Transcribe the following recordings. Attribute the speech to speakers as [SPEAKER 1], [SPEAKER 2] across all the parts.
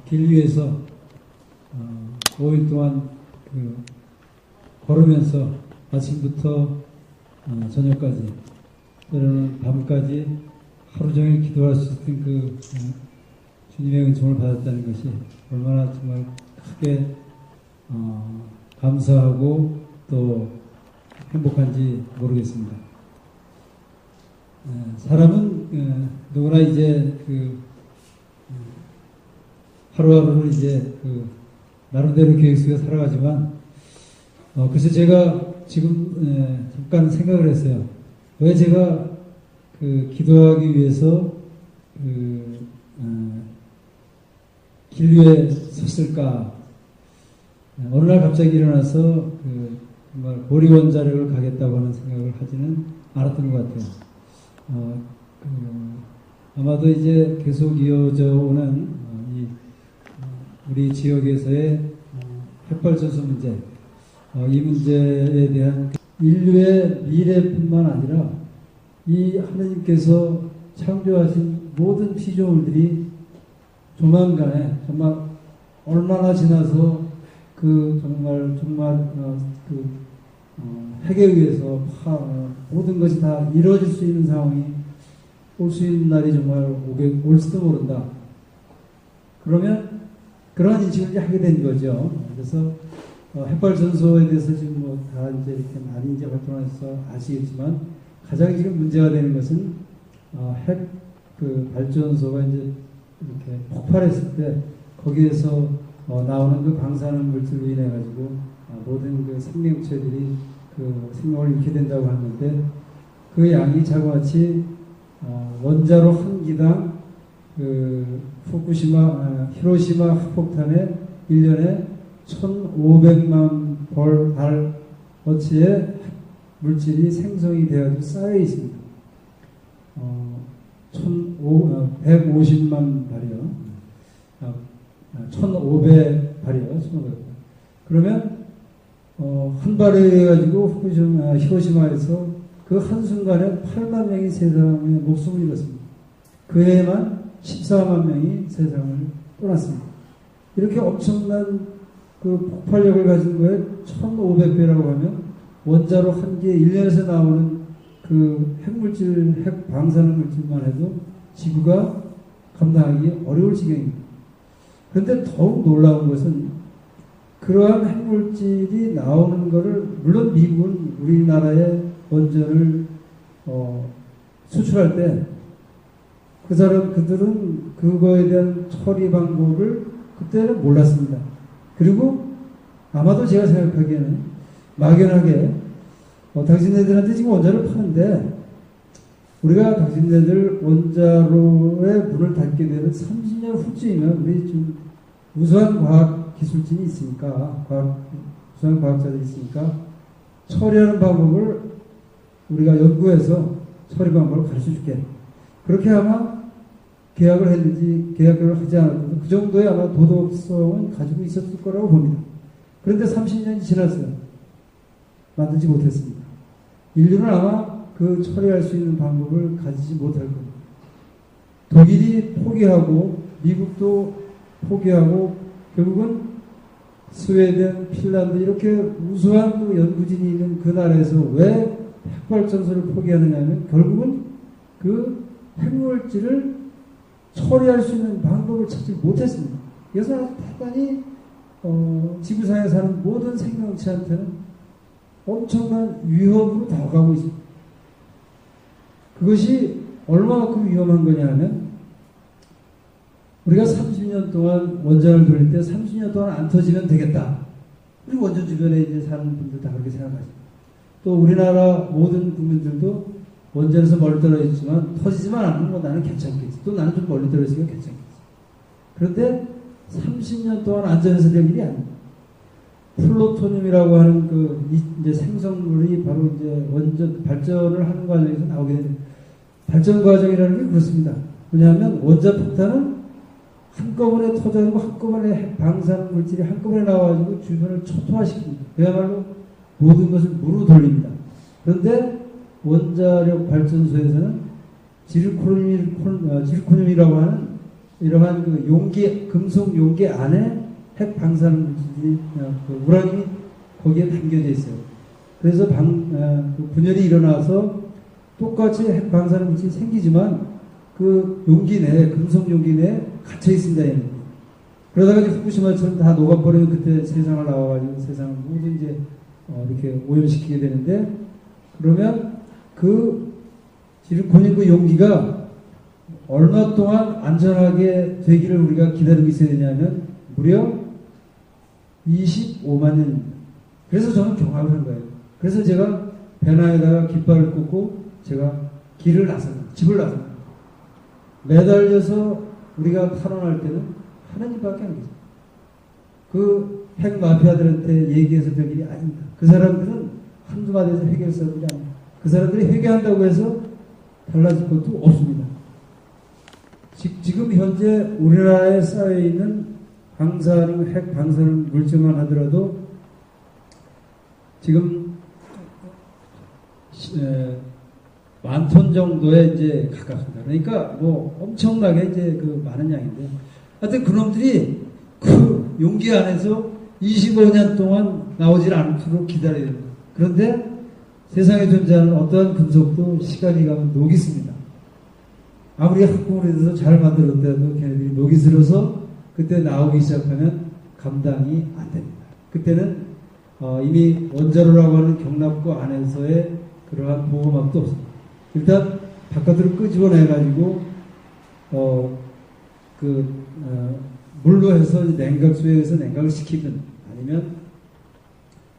[SPEAKER 1] 길 위에서 5일 동안 걸으면서 아침부터 저녁까지 때로는 밤까지 하루 종일 기도할 수 있던 주님의 은총을 받았다는 것이 얼마나 정말 크게 감사하고 또 행복한지 모르겠습니다. 사람은 누구나 이제 하루하루를 이제 나름대로 계획 속에 살아가지만 그래서 제가 지금 잠깐 생각을 했어요. 왜 제가 기도하기 위해서 길 위에 섰을까? 어느 날 갑자기 일어나서 정말 보리원자력을 가겠다고 하는 생각을 하지는 않았던 것 같아요. 아마도 이제 계속 이어져 오는 우리 지역에서의 핵발전소 문제, 이 문제에 대한 인류의 미래뿐만 아니라 이 하나님께서 창조하신 모든 피조물들이 조만간에 정말 얼마나 지나서 핵에 의해서 모든 것이 다 이루어질 수 있는 상황이 올 수 있는 날이 정말 올지도 모른다. 그러면 그러한 인식을 이제 하게 된 거죠. 그래서 핵발전소에 대해서 지금 다 이제 이렇게 많이 이제 활동해서 아시겠지만 가장 지금 문제가 되는 것은 핵 발전소가 이제 이렇게 폭발했을 때 거기에서 나오는 방사능 물질로 인해 가지고 모든 생명체들이 생명을 잃게 된다고 하는데 그 양이 자그마치 원자로 한 기당 히로시마 핵폭탄에 1년에 1,500만 발어치의 물질이 생성이 되어서 쌓여 있습니다. 150만 발이요. 1,500발이요. 1,500발. 그러면 한 발에 가지고 히로시마에서 그 한순간에 8만 명이 세상의 목숨을 잃었습니다. 그 해에만 14만 명이 세상을 떠났습니다. 이렇게 엄청난 폭발력을 가진 거에 1,500배라고 하면 원자로 한 개에 1년에서 나오는 핵물질, 핵 방사능 물질만 해도 지구가 감당하기 어려울 지경입니다. 그런데 더욱 놀라운 것은 그러한 핵물질이 나오는 것을 물론 미국은 우리나라에 원전을 수출할 때 그들은 그거에 대한 처리 방법을 그때는 몰랐습니다. 그리고 아마도 제가 생각하기에는 막연하게 당신네들한테 지금 원자를 파는데 우리가 당신네들 원자로의 문을 닫게 되는 30년 후쯤이면 우리 좀 우수한 과학 기술진이 있으니까 우수한 과학자들이 있으니까 처리하는 방법을 우리가 연구해서 처리 방법을 가르쳐 줄게. 그렇게 아마 계약을 했는지 계약을 하지 않았는지 그 정도의 아마 도덕성은 가지고 있었을 거라고 봅니다. 그런데 30년이 지났어요. 만들지 못했습니다. 인류는 아마 처리할 수 있는 방법을 가지지 못할 겁니다. 독일이 포기하고 미국도 포기하고 결국은 스웨덴, 핀란드 이렇게 우수한 연구진이 있는 그 나라에서 왜 핵발전소를 포기하느냐면 결국은 핵물질을 처리할 수 있는 방법을 찾지 못했습니다. 그래서 대단히 지구상에 사는 모든 생명체한테는 엄청난 위협으로 다가가고 있습니다. 그것이 얼마만큼 위험한 거냐 하면 우리가 30년 동안 원전을 돌릴 때 30년 동안 안 터지면 되겠다. 우리 원전 주변에 이제 사는 분들 다 그렇게 생각하죠. 또 우리나라 모든 국민들도 원전에서 멀리 떨어져 있지만 터지지만 않으면 나는 괜찮겠지. 또 나는 좀 멀리 떨어져 있으면 괜찮겠지. 그런데 30년 동안 안전해서 될 일이 아닙니다. 플루토늄이라고 하는 이제 생성물이 바로 이제 원전 발전을 하는 과정에서 나오게 되는 발전 과정이라는 게 그렇습니다. 왜냐하면 원자 폭탄은 한꺼번에 터져가지고 한꺼번에 방사능 물질이 한꺼번에 나와가지고 주변을 초토화시킵니다. 그야말로 모든 것을 무로 돌립니다. 그런데 원자력 발전소에서는 지르코늄이라고 하는 이러한 그 용기, 금속 용기 안에 핵 방사능 물질이, 그 우라늄이 거기에 담겨져 있어요. 그래서 그 분열이 일어나서 똑같이 핵 방사능 물질이 생기지만 그 용기 내에, 금속 용기 내에 갇혀 있습니다. 얘는. 그러다가 이제 후쿠시마처럼 다 녹아버리면 그때 세상을 나와가지고 세상을 모두 이제 이렇게 오염시키게 되는데, 그러면 그 지르코닌 그 용기가 얼마 동안 안전하게 되기를 우리가 기다리고 있어야 되냐면 무려 25만 년입니다. 그래서 저는 경악을 한 거예요. 그래서 제가 배낭에다가 깃발을 꽂고 제가 길을 나섭니다. 집을 나섭니다. 매달려서 우리가 탈원할 때는 하나님밖에 안 계세요. 그 핵 마피아들한테 얘기해서 될 일이 아닙니다. 그 사람들은 한두 마디에서 해결할 사람들이 아닙니다. 그 사람들이 회개한다고 해서 달라질 것도 없습니다. 지금 현재 우리나라에 쌓여있는 방사능, 핵 방사능 물질만 하더라도 지금 10,000톤 정도에 이제 가깝습니다. 그러니까 뭐 엄청나게 이제 그 많은 양인데, 하여튼 그놈들이 그 용기 안에서 25년 동안 나오질 않도록 기다려야 됩니다. 그런데 세상에 존재하는 어떠한 금속도 시간이 가면 녹이 씁니다. 아무리 합금을 해서 잘 만들었다도 걔네들이 녹이 슬어서 그때 나오기 시작하면 감당이 안 됩니다. 그때는 이미 원자로라고 하는 경납고 안에서의 그러한 보호막도 없습니다. 일단 바깥으로 끄집어내가지고 물로 해서 냉각수에 서 냉각을 시키든 아니면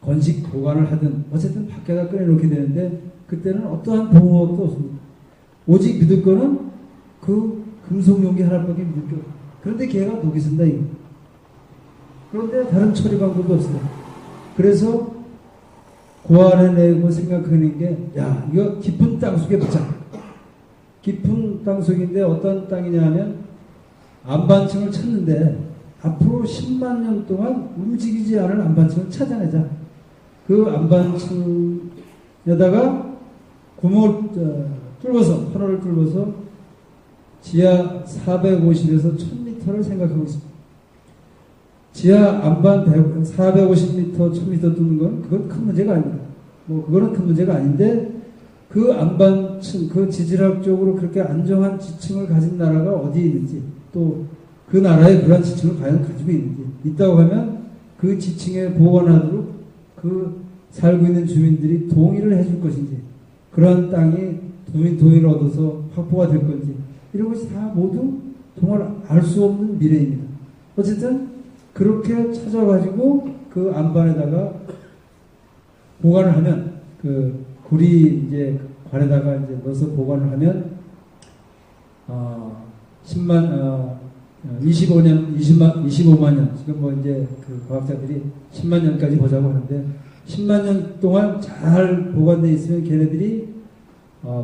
[SPEAKER 1] 건식 보관을 하든 어쨌든 밖에다 꺼내놓게 되는데, 그때는 어떠한 보호막도 없습니다. 오직 믿을 거는 그 금속 용기 하나밖에 믿을 게 없어요. 그런데 걔가 녹이 쓴다 이거. 그런데 다른 처리 방법도 없어요. 그래서 고안해내고 생각하는 게, 야, 이거 깊은 땅속에 붙자. 깊은 땅속인데 어떤 땅이냐 하면 안반층을 찾는데 앞으로 10만 년 동안 움직이지 않을 안반층을 찾아내자. 그 안반층에다가 구멍을 뚫어서, 터널을 뚫어서 지하 450에서 1000m를 생각하고 있습니다. 지하 안반 450m, 1000m 뚫는 건 그건 큰 문제가 아닙니다. 뭐 그거는 큰 문제가 아닌데, 그 안반층, 그 지질학적으로 그렇게 안정한 지층을 가진 나라가 어디에 있는지, 또 그 나라에 그러한 지층을 과연 가지고 있는지, 있다고 하면 그 지층에 보관하도록 그 살고 있는 주민들이 동의를 해줄 것인지, 그러한 땅이 동의를 얻어서 확보가 될 건지, 이런 것이 다 모두 정말 알 수 없는 미래입니다. 어쨌든 그렇게 찾아가지고 그 안반에다가 보관을 하면, 그 구리 이제 관에다가 이제 넣어서 보관을 하면 25만 년, 지금 뭐 이제 그 과학자들이 10만 년까지 보자고 하는데, 10만 년 동안 잘 보관되어 있으면 걔네들이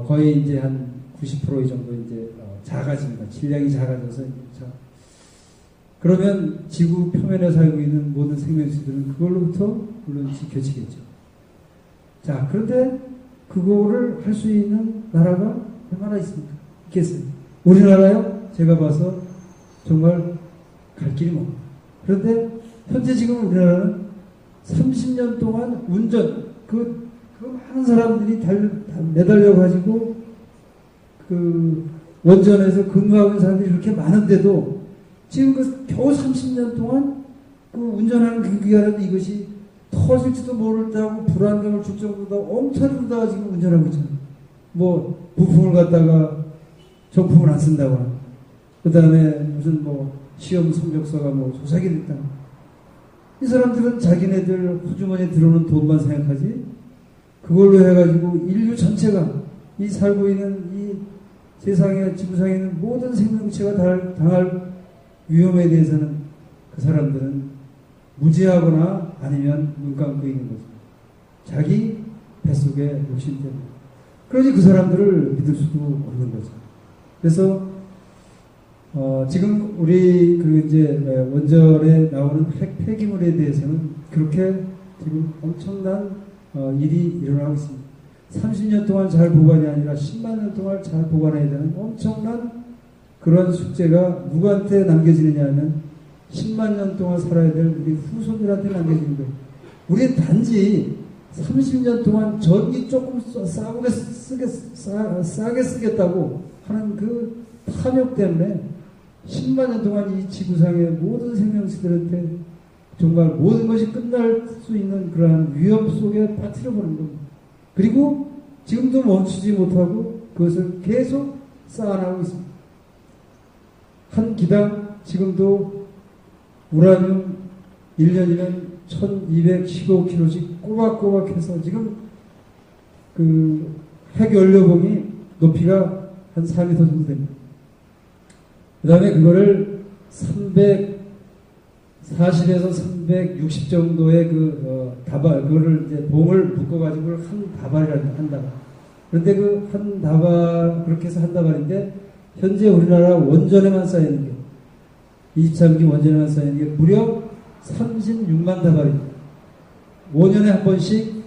[SPEAKER 1] 거의 이제 한 90% 정도 이제 작아집니다. 질량이 작아져서. 그러면 지구 표면에 살고 있는 모든 생명체들은 그걸로부터 물론 지켜지겠죠. 자, 그런데 그거를 할 수 있는 나라가 얼마나 있습니까? 있겠어요. 우리나라요? 제가 봐서 정말 갈 길이 멉니다. 그런데 현재 지금 우리나라는 30년 동안 운전, 그 많은 사람들이 매달려가지고 그 원전에서 근무하고 있는 사람들이 그렇게 많은데도 지금 그 겨우 30년 동안 그 운전하는 그 기간에도 이것이 터질지도 모른다고 불안감을 줄 정도로 엉터리로다가 지금 운전하고 있잖아요. 뭐 부품을 갖다가 정품을 안 쓴다거나, 그 다음에 무슨 뭐 시험 성적서가 뭐 조작이 됐다. 이 사람들은 자기네들 호주머니에 들어오는 돈만 생각하지, 그걸로 해가지고 인류 전체가, 이 살고 있는 이 세상에, 지구상에 있는 모든 생명체가 당할 위험에 대해서는 그 사람들은 무지하거나 아니면 눈 감고 있는 거죠. 자기 뱃속에 욕심 때문에. 그러니 그 사람들을 믿을 수도 없는 거죠. 그래서 지금 우리 그 이제 원전에 나오는 폐기물에 대해서는 그렇게 지금 엄청난 일이 일어나고 있습니다. 30년 동안 잘 보관이 아니라 10만 년 동안 잘 보관해야 되는 엄청난 그런 숙제가 누구한테 남겨지느냐 하면 10만 년 동안 살아야 될 우리 후손들한테 남겨지는 거예요. 우리는 단지 30년 동안 전기 조금 싸게 쓰겠다고 하는 그 탐욕 때문에 10만 년 동안 이 지구상의 모든 생명체들한테 정말 모든 것이 끝날 수 있는 그러한 위험 속에 빠뜨려 버린 겁니다. 그리고 지금도 멈추지 못하고 그것을 계속 쌓아나가고 있습니다. 한 기당 지금도 우라늄 1년이면 1215kg씩 꼬박꼬박 해서 지금 그 핵연료봉이 높이가 한 4m 정도 됩니다. 그 다음에 그거를 340에서 360 정도의 다발, 그거를 이제 봉을 묶어가지고 한 다발이라고 한다. 그런데 그 한 다발, 그렇게 해서 한 다발인데, 현재 우리나라 원전에만 쌓이는 게, 23기 원전에만 쌓이는 게 무려 36만 다발입니다. 5년에 한 번씩